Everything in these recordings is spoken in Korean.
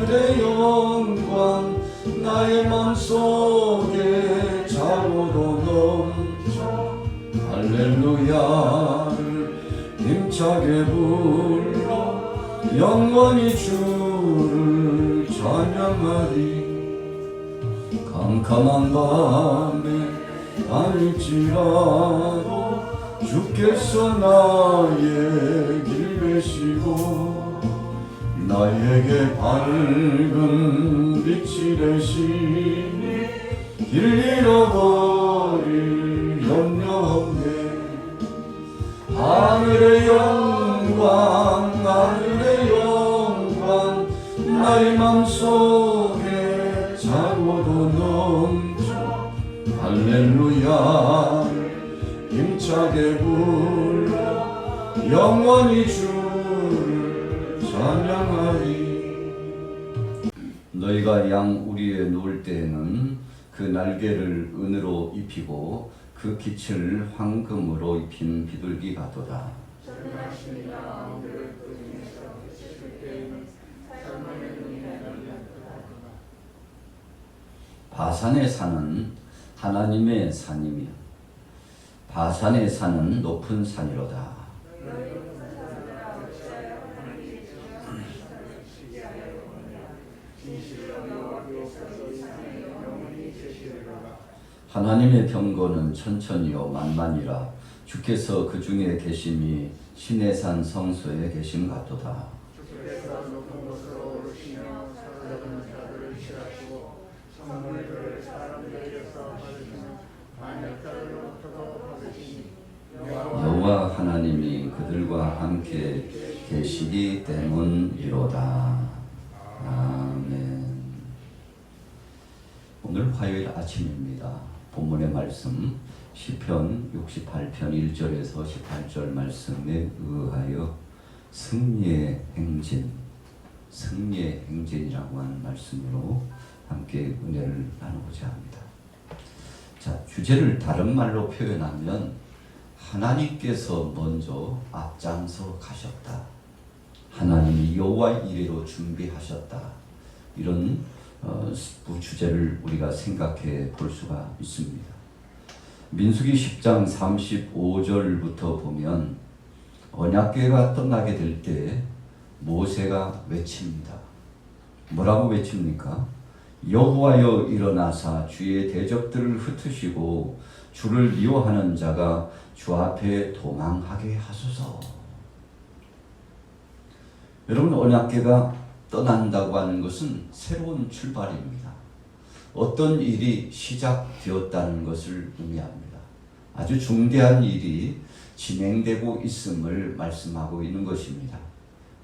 하늘의 영광 나의 맘속에 자고도 넘쳐 할렐루야를 힘차게 불러 영원히 주를 찬양하리. 캄캄한 밤에 아닐지라도 주께서 나의 길 되시고 나에게 밝은 빛이 되시니 길 잃어버릴 염려 없네. 하늘의 영광 하늘의 영광 나의 맘속에 자고도 넘쳐 할렐루야 힘차게 불러 영원히 주를 찬양하리. 너희가 양 우리에 누울 때에는 그 날개를 은으로 입히고 그 깃을 황금으로 입힌 비둘기 같도다. 바산의 산은 하나님의 산이며 바산의 산은 높은 산이로다. 하나님의 병거는 천천히요 만만이라 주께서 그 중에 계심이 신의 산 성소에 계심 같도다. 주께서 높은 곳으로 오르시며 사로잡은 자들을 취하시고 선물들을 사람들에게서 받으시며 반역자들로부터도 받으시니 여호와 하나님이 그들과 함께 계시기 때문이로다. 아멘. 오늘 화요일 아침입니다. 본문의 말씀 시편 68편 1절에서 18절 말씀에 의하여 승리의 행진이라고 하는 말씀으로 함께 은혜를 나누고자 합니다. 자, 주제를 다른 말로 표현하면 하나님께서 먼저 앞장서 가셨다. 하나님이 여호와 이레로 준비하셨다. 이런 주제를 우리가 생각해 볼 수가 있습니다. 민수기 10장 35절부터 보면 언약궤가 떠나게 될 때 모세가 외칩니다. 뭐라고 외칩니까? 여호와여 일어나사 주의 대적들을 흩으시고 주를 미워하는 자가 주 앞에 도망하게 하소서. 여러분, 언약궤가 떠난다고 하는 것은 새로운 출발입니다. 어떤 일이 시작되었다는 것을 의미합니다. 아주 중대한 일이 진행되고 있음을 말씀하고 있는 것입니다.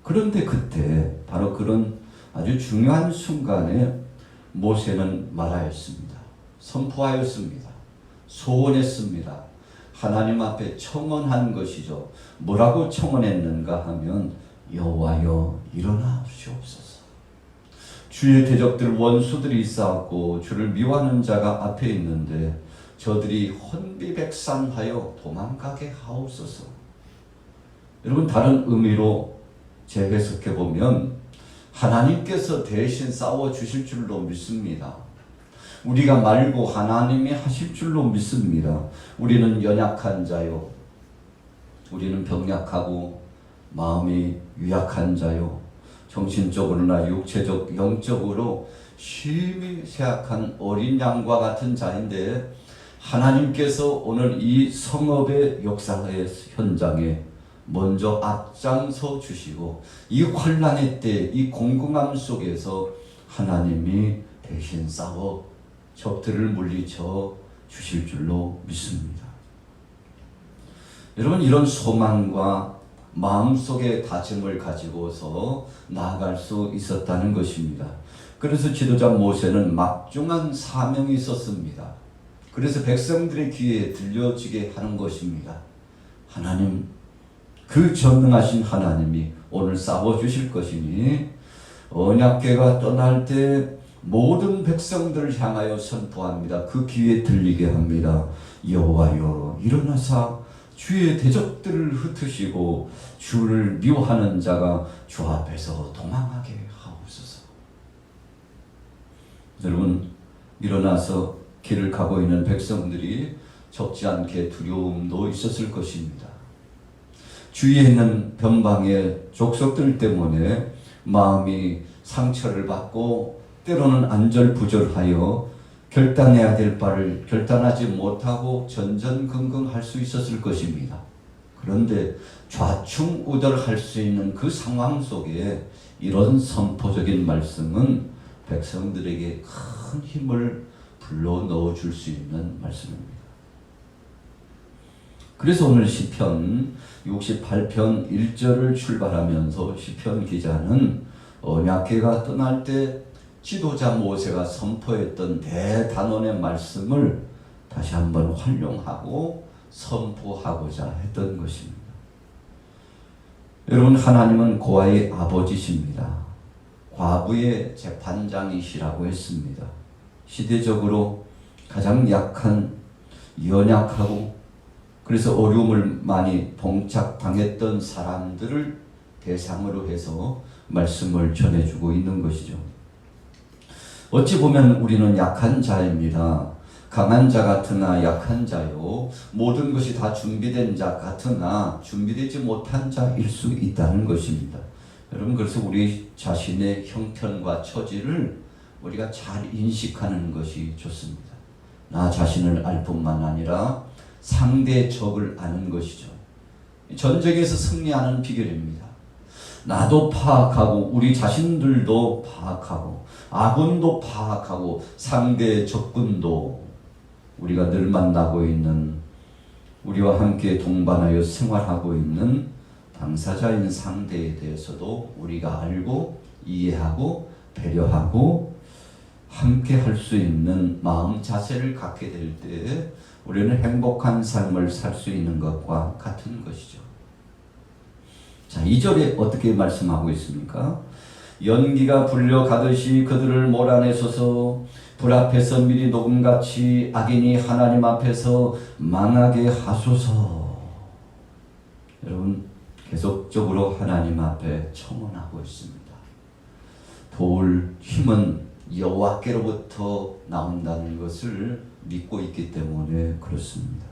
그런데 그때 바로 그런 아주 중요한 순간에 모세는 말하였습니다. 선포하였습니다. 소원했습니다. 하나님 앞에 청언한 것이죠. 뭐라고 청언했는가 하면 여호와여 일어나 주옵소서. 주의 대적들 원수들이 있사옵고 주를 미워하는 자가 앞에 있는데 저들이 혼비백산하여 도망가게 하옵소서. 여러분, 다른 의미로 재해석해 보면 하나님께서 대신 싸워 주실 줄로 믿습니다. 우리가 말고 하나님이 하실 줄로 믿습니다. 우리는 연약한 자요, 우리는 병약하고 마음이 유약한 자요, 정신적으로나 육체적, 영적으로 심히 쇠약한 어린 양과 같은 자인데 하나님께서 오늘 이 성읍의 역사의 현장에 먼저 앞장서 주시고 이 환난의 때, 이 공공함 속에서 하나님이 대신 싸워 적들을 물리쳐 주실 줄로 믿습니다. 여러분, 이런 소망과 마음속의 다짐을 가지고서 나아갈 수 있었다는 것입니다. 그래서 지도자 모세는 막중한 사명이 있었습니다. 그래서 백성들의 귀에 들려지게 하는 것입니다. 하나님, 그 전능하신 하나님이 오늘 싸워주실 것이니 언약궤가 떠날 때 모든 백성들을 향하여 선포합니다. 그 귀에 들리게 합니다. 여호와여 일어나사 주의 대적들을 흩으시고 주를 미워하는 자가 주 앞에서 도망하게 하옵소서. 일어나서 길을 가고 있는 백성들이 적지 않게 두려움도 있었을 것입니다. 주위에 있는 변방의 족속들 때문에 마음이 상처를 받고 때로는 안절부절하여 결단해야 될 바를 결단하지 못하고 전전긍긍할 수 있었을 것입니다. 그런데 좌충우돌할 수 있는 그 상황 속에 이런 선포적인 말씀은 백성들에게 큰 힘을 불러넣어 줄 수 있는 말씀입니다. 그래서 오늘 시편 68편 1절을 출발하면서 시편 기자는 언약궤가 떠날 때 지도자 모세가 선포했던 대단원의 말씀을 다시 한번 활용하고 선포하고자 했던 것입니다. 여러분, 하나님은 고아의 아버지십니다. 과부의 재판장이시라고 했습니다. 시대적으로 가장 약한, 연약하고 그래서 어려움을 많이 봉착당했던 사람들을 대상으로 해서 말씀을 전해주고 있는 것이죠. 어찌 보면 우리는 약한 자입니다. 강한 자 같으나 약한 자요, 모든 것이 다 준비된 자 같으나 준비되지 못한 자일 수 있다는 것입니다. 여러분, 그래서 우리 자신의 형편과 처지를 우리가 잘 인식하는 것이 좋습니다. 나 자신을 알 뿐만 아니라 상대 적을 아는 것이죠. 전쟁에서 승리하는 비결입니다. 나도 파악하고 우리 자신들도 파악하고 아군도 파악하고 상대 적군도, 우리가 늘 만나고 있는, 우리와 함께 동반하여 생활하고 있는 당사자인 상대에 대해서도 우리가 알고 이해하고 배려하고 함께 할 수 있는 마음 자세를 갖게 될 때 우리는 행복한 삶을 살 수 있는 것과 같은 것이죠. 자, 2절에 어떻게 말씀하고 있습니까? 연기가 불려가듯이 그들을 몰아내소서. 불 앞에서 미리 녹음같이 악인이 하나님 앞에서 망하게 하소서. 여러분, 계속적으로 하나님 앞에 청원하고 있습니다. 도울 힘은 여호와께로부터 나온다는 것을 믿고 있기 때문에 그렇습니다.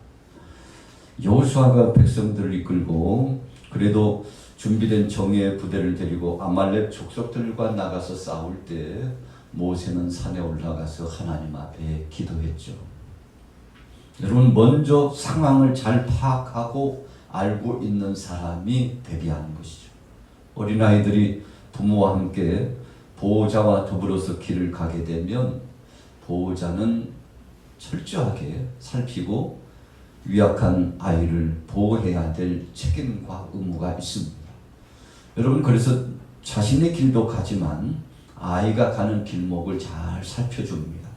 여호수아가 백성들을 이끌고 그래도 준비된 정예의 부대를 데리고 아말렉 족속들과 나가서 싸울 때 모세는 산에 올라가서 하나님 앞에 기도했죠. 여러분, 먼저 상황을 잘 파악하고 알고 있는 사람이 대비하는 것이죠. 어린아이들이 부모와 함께 보호자와 더불어서 길을 가게 되면 보호자는 철저하게 살피고 위약한 아이를 보호해야 될 책임과 의무가 있습니다. 여러분, 그래서 자신의 길도 가지만 아이가 가는 길목을 잘 살펴줍니다.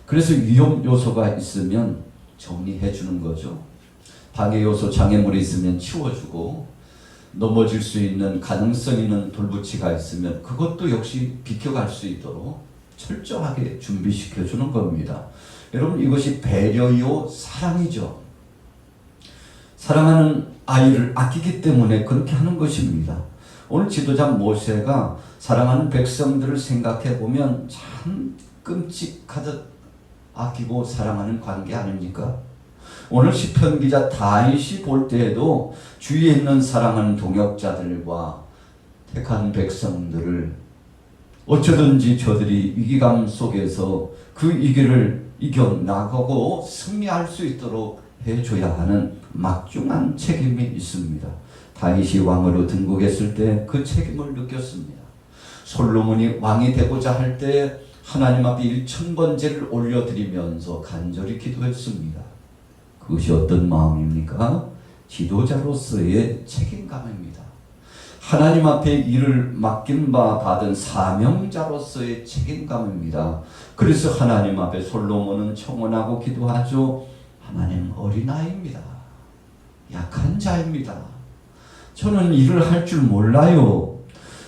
그래서 위험 요소가 있으면 정리해 주는 거죠. 방해 요소, 장애물이 있으면 치워주고, 넘어질 수 있는 가능성 있는 돌붙이가 있으면 그것도 역시 비켜갈 수 있도록 철저하게 준비시켜 주는 겁니다. 여러분, 이것이 배려요 사랑이죠. 사랑하는 아이를 아끼기 때문에 그렇게 하는 것입니다. 오늘 지도자 모세가 사랑하는 백성들을 생각해 보면 참 끔찍하듯 아끼고 사랑하는 관계 아닙니까? 오늘 시편 기자 다윗이 볼 때에도 주위에 있는 사랑하는 동역자들과 택한 백성들을 어쩌든지 저들이 위기감 속에서 그 위기를 이겨나가고 승리할 수 있도록 해줘야 하는 막중한 책임이 있습니다. 다윗이 왕으로 등극했을 때 그 책임을 느꼈습니다. 솔로몬이 왕이 되고자 할 때 하나님 앞에 1000번제를 올려드리면서 간절히 기도했습니다. 그것이 어떤 마음입니까? 지도자로서의 책임감입니다. 하나님 앞에 일을 맡긴 바 받은 사명자로서의 책임감입니다. 그래서 하나님 앞에 솔로몬은 청원하고 기도하죠. 하나님, 어린아이입니다. 약한 자입니다. 저는 일을 할 줄 몰라요.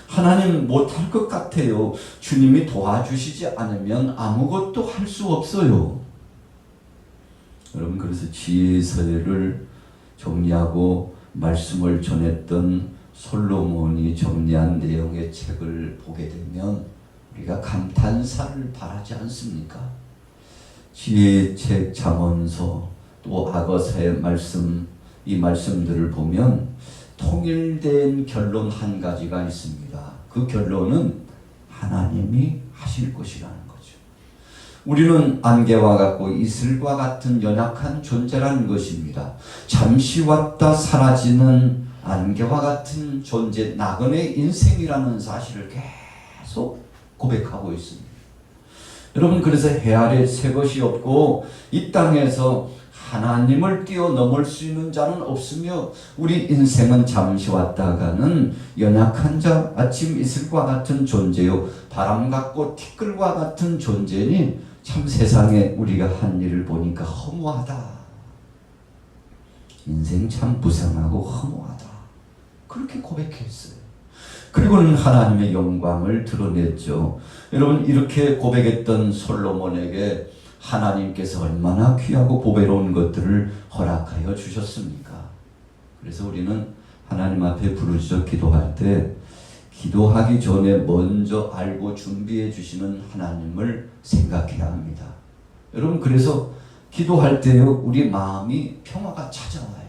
하나님, 못할 것 같아요. 주님이 도와주시지 않으면 아무것도 할 수 없어요. 여러분, 그래서 지혜서예를 정리하고 말씀을 전했던 솔로몬이 정리한 내용의 책을 보게 되면 우리가 감탄사를 바라지 않습니까? 지혜의 책 잠언서 또 아거사의 말씀, 이 말씀들을 보면 통일된 결론 한 가지가 있습니다. 그 결론은 하나님이 하실 것이라는 거죠. 우리는 안개와 같고 이슬과 같은 연약한 존재라는 것입니다. 잠시 왔다 사라지는 안개와 같은 존재, 나그네 인생이라는 사실을 계속 고백하고 있습니다. 여러분, 그래서 해 아래 새 것이 없고 이 땅에서 하나님을 뛰어넘을 수 있는 자는 없으며 우리 인생은 잠시 왔다가는 연약한 자, 아침 이슬과 같은 존재요, 바람 같고 티끌과 같은 존재니 참 세상에 우리가 한 일을 보니까 허무하다. 인생 참 무상하고 허무하다. 그렇게 고백했어요. 그리고는 하나님의 영광을 드러냈죠. 여러분, 이렇게 고백했던 솔로몬에게 하나님께서 얼마나 귀하고 보배로운 것들을 허락하여 주셨습니까? 그래서 우리는 하나님 앞에 부르짖어 기도할 때 기도하기 전에 먼저 알고 준비해 주시는 하나님을 생각해야 합니다. 여러분, 그래서 기도할 때 우리 마음이 평화가 찾아와요.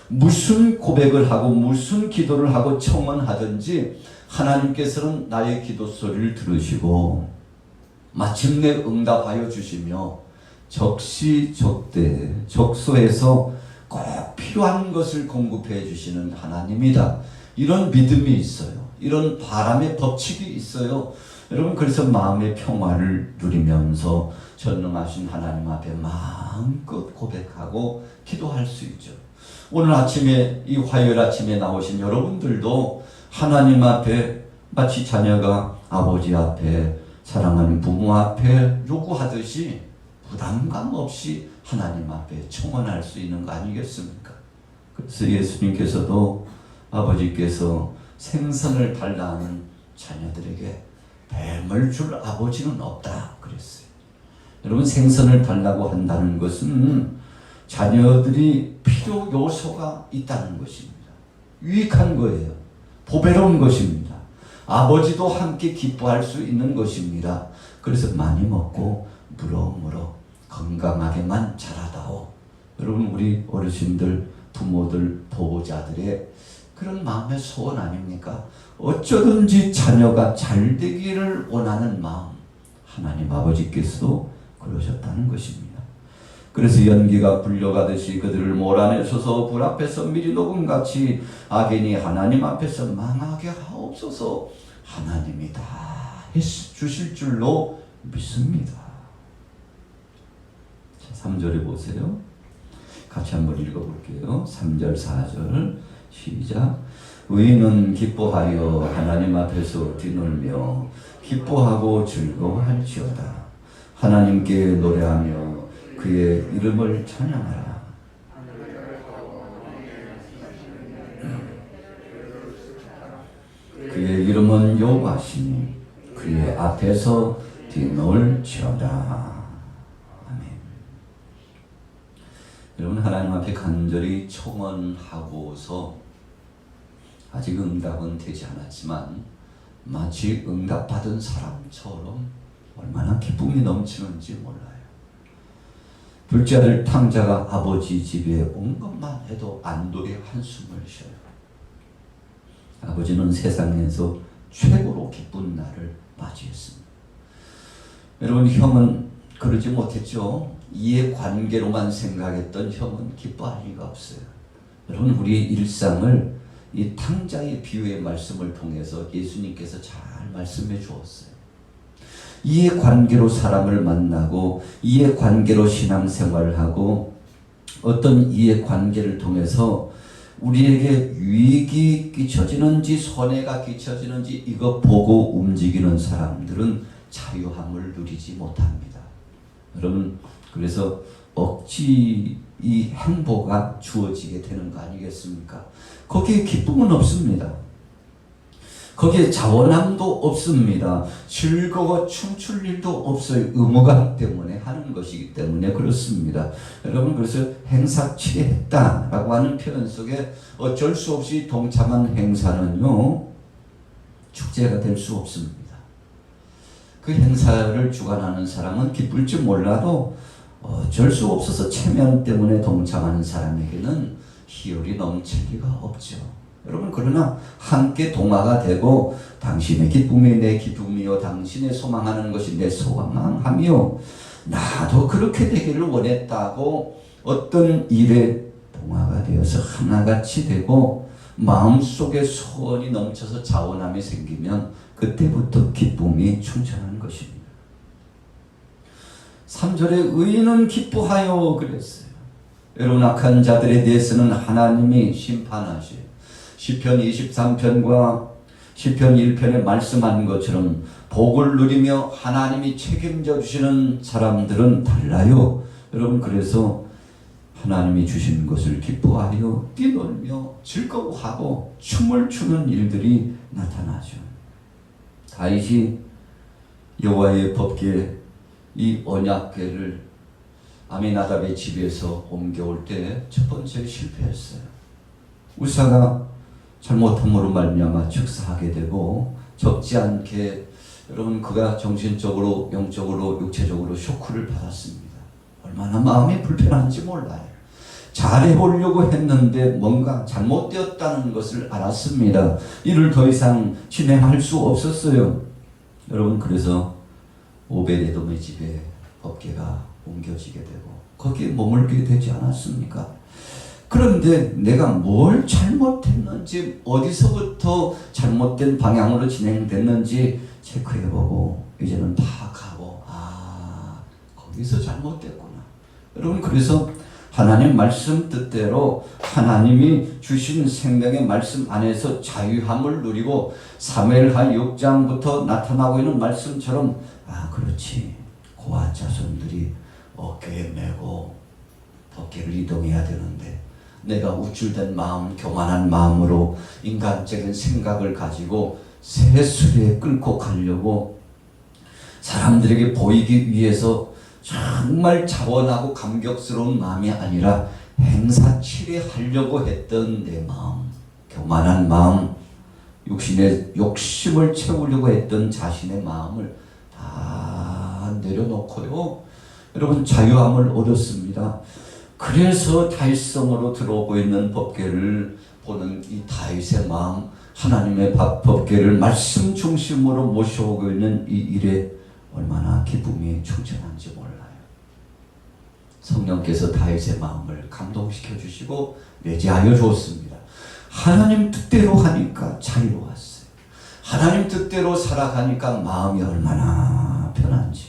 무슨 고백을 하고 무슨 기도를 하고 청원하든지 하나님께서는 나의 기도 소리를 들으시고 마침내 응답하여 주시며 적시적대 적소에서 꼭 필요한 것을 공급해 주시는 하나님이다. 이런 믿음이 있어요. 이런 바람의 법칙이 있어요. 여러분, 그래서 마음의 평화를 누리면서 전능하신 하나님 앞에 마음껏 고백하고 기도할 수 있죠. 오늘 아침에, 이 화요일 아침에 나오신 여러분들도 하나님 앞에 마치 자녀가 아버지 앞에, 사랑하는 부모 앞에 요구하듯이 부담감 없이 하나님 앞에 청원할 수 있는 거 아니겠습니까? 그래서 예수님께서도 아버지께서 생선을 달라는 자녀들에게 뱀을 줄 아버지는 없다 그랬어요. 여러분, 생선을 달라고 한다는 것은 자녀들이 필요 요소가 있다는 것입니다. 유익한 거예요. 보배로운 것입니다. 아버지도 함께 기뻐할 수 있는 것입니다. 그래서 많이 먹고 무럭무럭 건강하게만 자라다오. 여러분, 우리 어르신들, 부모들, 보호자들의 그런 마음의 소원 아닙니까? 어쩌든지 자녀가 잘 되기를 원하는 마음, 하나님 아버지께서도 그러셨다는 것입니다. 그래서 연기가 불려가듯이 그들을 몰아내소서, 불 앞에서 미리 녹음같이 악인이 하나님 앞에서 망하게 하옵소서. 하나님이 다 해주실 줄로 믿습니다. 자, 3절에 보세요. 같이 한번 읽어볼게요. 3절 4절 시작. 의인은 기뻐하여 하나님 앞에서 뛰놀며 기뻐하고 즐거워할지어다. 하나님께 노래하며 그의 이름을 찬양하라. 그의 이름은 여호와시니 그의 앞에서 뛰놀지어다. 아멘. 여러분, 하나님 앞에 간절히 청원하고서 아직 응답은 되지 않았지만 마치 응답받은 사람처럼 얼마나 기쁨이 넘치는지 몰라요. 둘째 아들 탕자가 아버지 집에 온 것만 해도 안도의 한숨을 쉬어요. 아버지는 세상에서 최고로 기쁜 날을 맞이했습니다. 여러분, 형은 그러지 못했죠. 이해관계로만 생각했던 형은 기뻐할 리가 없어요. 여러분, 우리의 일상을 이 탕자의 비유의 말씀을 통해서 예수님께서 잘 말씀해 주었어요. 이해관계로 사람을 만나고 이해관계로 신앙생활을 하고 어떤 이해관계를 통해서 우리에게 유익이 끼쳐지는지 손해가 끼쳐지는지 이거 보고 움직이는 사람들은 자유함을 누리지 못합니다. 여러분, 그래서 억지 이 행보가 주어지게 되는 거 아니겠습니까? 거기에 기쁨은 없습니다. 거기에 자원함도 없습니다. 즐거워 춤출 일도 없어요. 의무감 때문에 하는 것이기 때문에 그렇습니다. 여러분, 그래서 행사치레했다라고 하는 표현 속에 어쩔 수 없이 동참한 행사는요, 축제가 될 수 없습니다. 그 행사를 주관하는 사람은 기쁠 줄 몰라도 어쩔 수 없어서 체면 때문에 동참하는 사람에게는 희열이 넘칠 리가 없죠. 여러분, 그러나 함께 동화가 되고 당신의 기쁨이 내 기쁨이요 당신의 소망하는 것이 내 소망함이요 나도 그렇게 되기를 원했다고 어떤 일에 동화가 되어서 하나같이 되고 마음속에 소원이 넘쳐서 자원함이 생기면 그때부터 기쁨이 충천하는 것입니다. 3절에 의인은 기뻐하여 그랬어요. 여러분, 악한 자들에 대해서는 하나님이 심판하셔요. 시편 23편과 시편 1편에 말씀한 것처럼 복을 누리며 하나님이 책임져 주시는 사람들은 달라요. 여러분, 그래서 하나님이 주신 것을 기뻐하여 뛰놀며 즐거워하고 춤을 추는 일들이 나타나죠. 다윗이 여호와의 법궤 이 언약궤를 아미나답의 집에서 옮겨올 때 첫 번째 실패했어요. 우사가 잘못함으로 말미암아 즉사하게 되고 적지 않게 여러분 그가 정신적으로 영적으로 육체적으로 쇼크를 받았습니다. 얼마나 마음이 불편한지 몰라요. 잘해보려고 했는데 뭔가 잘못되었다는 것을 알았습니다. 이를 더 이상 진행할 수 없었어요. 여러분, 그래서 오베데돔의 집에 법궤가 옮겨지게 되고 거기에 머물게 되지 않았습니까? 그런데 내가 뭘 잘못했는지 어디서부터 잘못된 방향으로 진행됐는지 체크해보고 이제는 파악하고 거기서 잘못됐구나. 여러분, 그래서 하나님 말씀 뜻대로 하나님이 주신 생명의 말씀 안에서 자유함을 누리고 사무엘하 6장부터 나타나고 있는 말씀처럼 그렇지, 고아 자손들이 어깨에 메고 법궤를 이동해야 되는데 내가 우쭐된 마음, 교만한 마음으로 인간적인 생각을 가지고 세수리에 끌고 가려고 사람들에게 보이기 위해서 정말 자원하고 감격스러운 마음이 아니라 행사치레하려고 했던 내 마음, 교만한 마음, 육신의 욕심을 채우려고 했던 자신의 마음을 다 내려놓고요. 여러분, 자유함을 얻었습니다. 그래서 다윗성으로 들어오고 있는 법궤를 보는 이 다윗의 마음, 하나님의 법궤를 말씀 중심으로 모셔오고 있는 이 일에 얼마나 기쁨이 충천한지 몰라요. 성령께서 다윗의 마음을 감동시켜 주시고 내재하여 주었습니다. 하나님 뜻대로 하니까 자유로웠어요. 하나님 뜻대로 살아가니까 마음이 얼마나 편한지.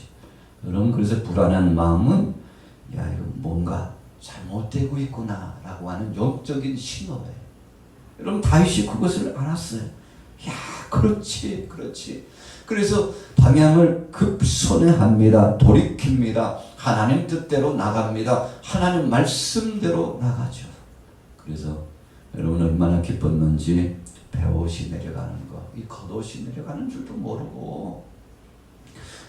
여러분, 그래서 불안한 마음은 이거 뭔가 잘못되고 있구나 라고 하는 영적인 신호예요. 여러분, 다윗이 그것을 알았어요. 그렇지. 그래서 방향을 급선회합니다. 돌이킵니다. 하나님 뜻대로 나갑니다. 하나님 말씀대로 나가죠. 그래서 여러분 얼마나 기뻤는지 배옷이 내려가는 거, 이 겉옷이 내려가는 줄도 모르고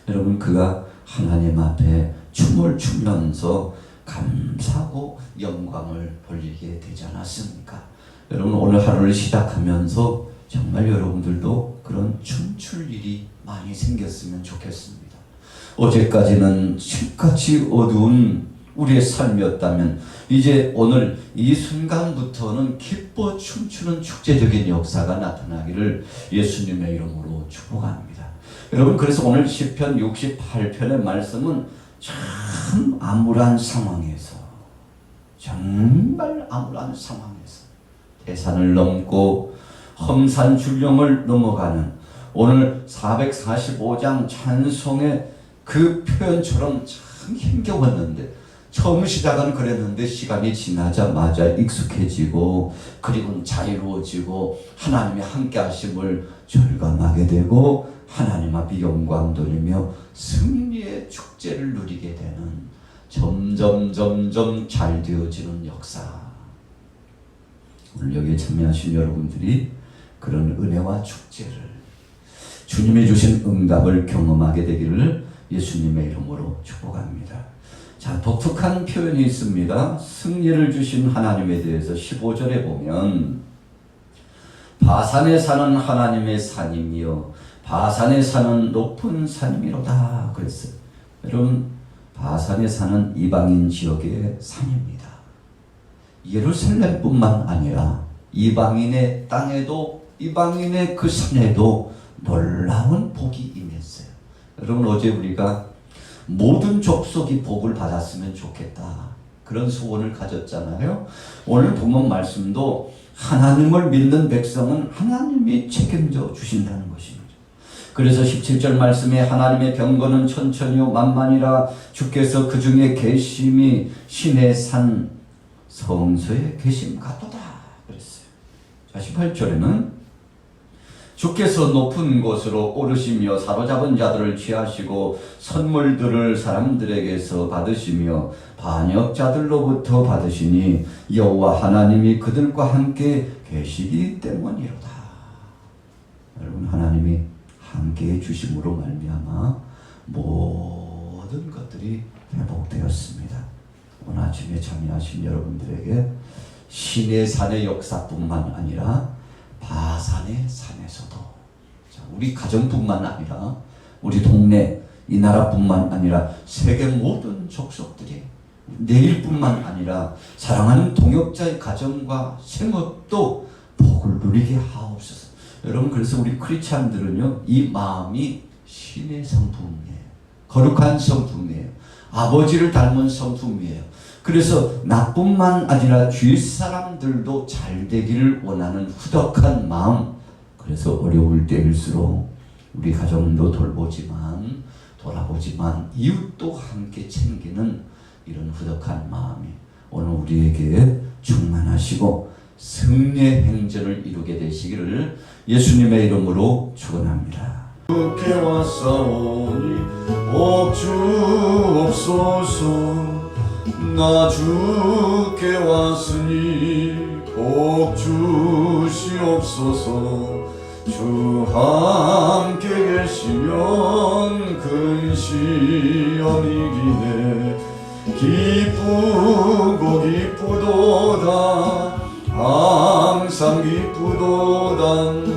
여러분 그가 하나님 앞에 춤을 추면서 감사하고 영광을 돌리게 되지 않았습니까? 여러분 오늘 하루를 시작하면서 정말 여러분들도 그런 춤출 일이 많이 생겼으면 좋겠습니다. 어제까지는 칠같이 어두운 우리의 삶이었다면 이제 오늘 이 순간부터는 기뻐 춤추는 축제적인 역사가 나타나기를 예수님의 이름으로 축복합니다. 여러분 그래서 오늘 시편 68편의 말씀은 참 암울한 상황에서 정말 암울한 상황에서 대산을 넘고 험산 줄령을 넘어가는 오늘 445장 찬송의 그 표현처럼 참 힘겨웠는데 처음 시작은 그랬는데 시간이 지나자마자 익숙해지고 그리고 자유로워지고 하나님의 함께 하심을 절감하게 되고 하나님 앞에 영광 돌리며 승리의 축제를 누리게 되는 점점 잘 되어지는 역사. 오늘 여기에 참여하신 여러분들이 그런 은혜와 축제를 주님이 주신 응답을 경험하게 되기를 예수님의 이름으로 축복합니다. 자, 독특한 표현이 있습니다. 승리를 주신 하나님에 대해서 15절에 보면 바산에 사는 하나님의 산이며 바산에 사는 높은 산이로다 그랬어요. 여러분, 바산에 사는 이방인 지역의 산입니다. 예루살렘뿐만 아니라 이방인의 땅에도, 이방인의 그 산에도 놀라운 복이 임했어요. 여러분, 어제 우리가 모든 족속이 복을 받았으면 좋겠다, 그런 소원을 가졌잖아요. 오늘 본문 말씀도 하나님을 믿는 백성은 하나님이 책임져 주신다는 것입니다. 그래서 17절 말씀에 하나님의 병거는 천천히요 만만이라 주께서 그 중에 계심이 신의 산 성소에 계심 같도다 그랬어요. 자, 18절에는 주께서 높은 곳으로 오르시며 사로잡은 자들을 취하시고 선물들을 사람들에게서 받으시며 반역자들로부터 받으시니 여호와 하나님이 그들과 함께 계시기 때문이로다. 여러분, 하나님이 함께 주심으로 말미암아 모든 것들이 회복되었습니다. 오늘 아침에 참여하신 여러분들에게 신의 산의 역사뿐만 아니라 바산의 산에서도, 우리 가정뿐만 아니라 우리 동네, 이 나라뿐만 아니라 세계 모든 족속들이, 내일뿐만 아니라 사랑하는 동역자의 가정과 생업도 복을 누리게 하옵소서. 여러분, 그래서 우리 크리스찬들은요, 이 마음이 신의 성품이에요. 거룩한 성품이에요. 아버지를 닮은 성품이에요. 그래서 나뿐만 아니라 주위 사람들도 잘 되기를 원하는 후덕한 마음. 그래서 어려울 때일수록 우리 가정도 돌아보지만 이웃도 함께 챙기는 이런 후덕한 마음이 오늘 우리에게 충만하시고 승리의 행전을 이루게 되시기를 예수님의 이름으로 축원합니다. 주께 왔사오니 복 주옵소서. 나 주께 왔으니 복 주시옵소서. 주 함께 계시면 근시연이기네. 기쁘고 기쁘도다 항상 기쁘도다.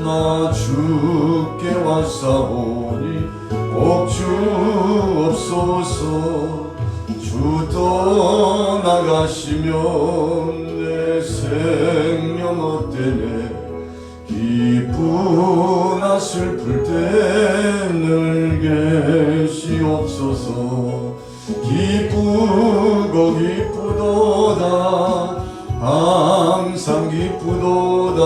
나 주께 왔사오니 복 주옵소서. 주 떠나가시면 내 생명 어때네. 기쁘나 슬플 때 늘 계시옵소서. 기쁘고 기쁘도다 항상 기쁘도다.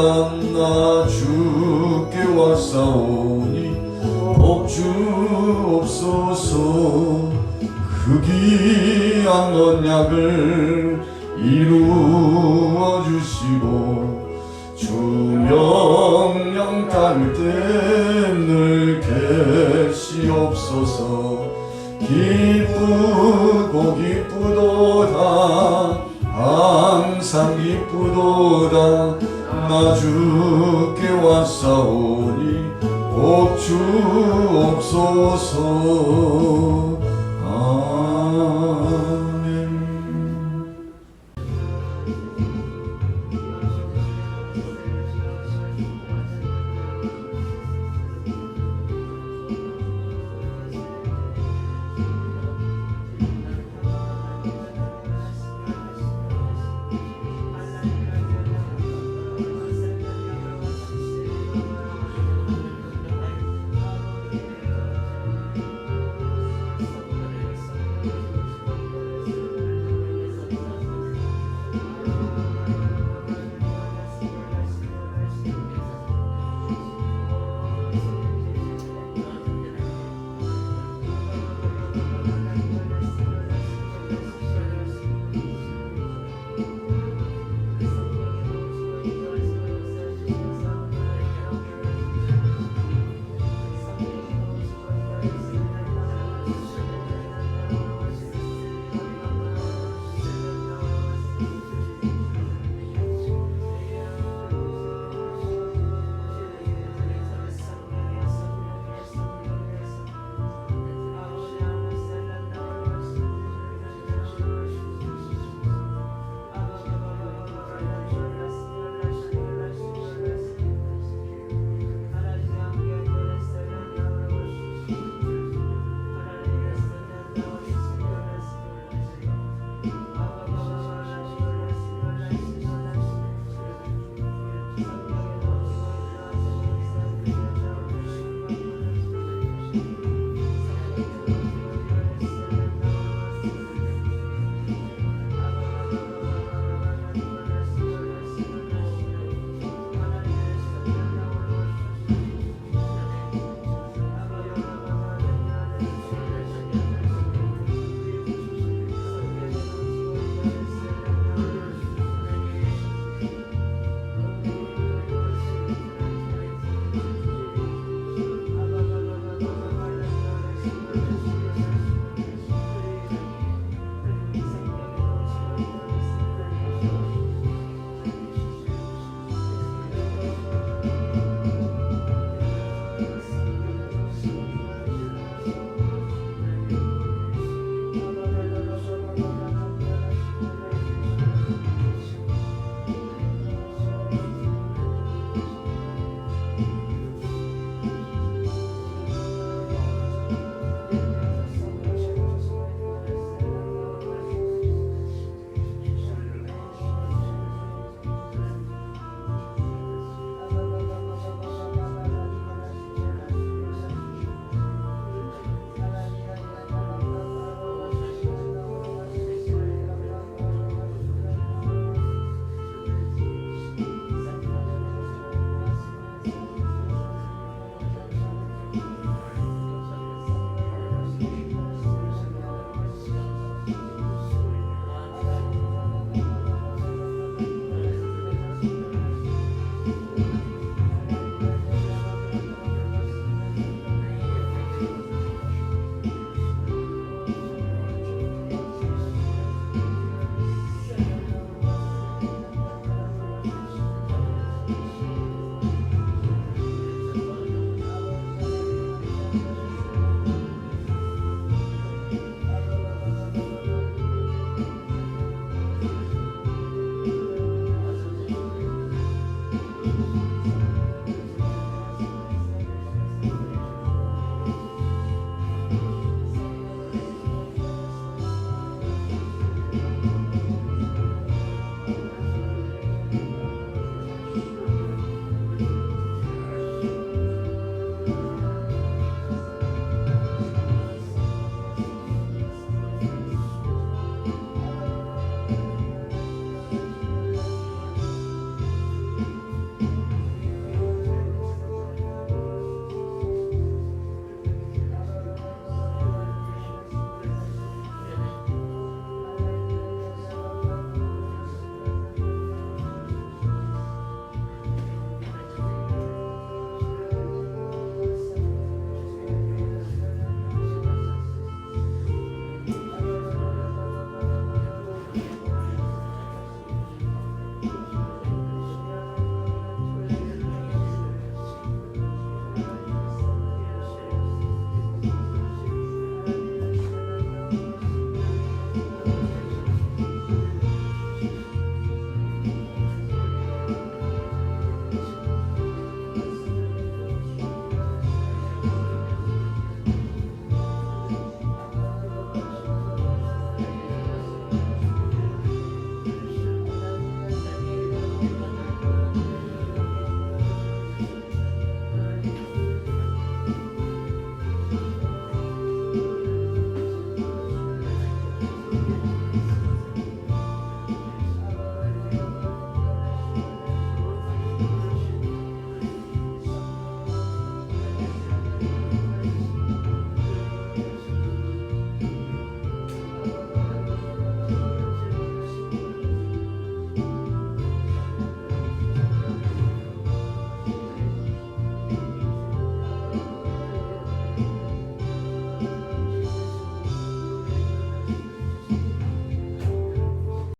나 주께 왔사오니 복 주옵소서. 그 귀한 언약을 이루어 주시고 주 명령 따를 때 늘 계시옵소서. 기쁘고 기쁘도다 항상 기쁘도다. 나 주께 왔사오니 복 주옵소서.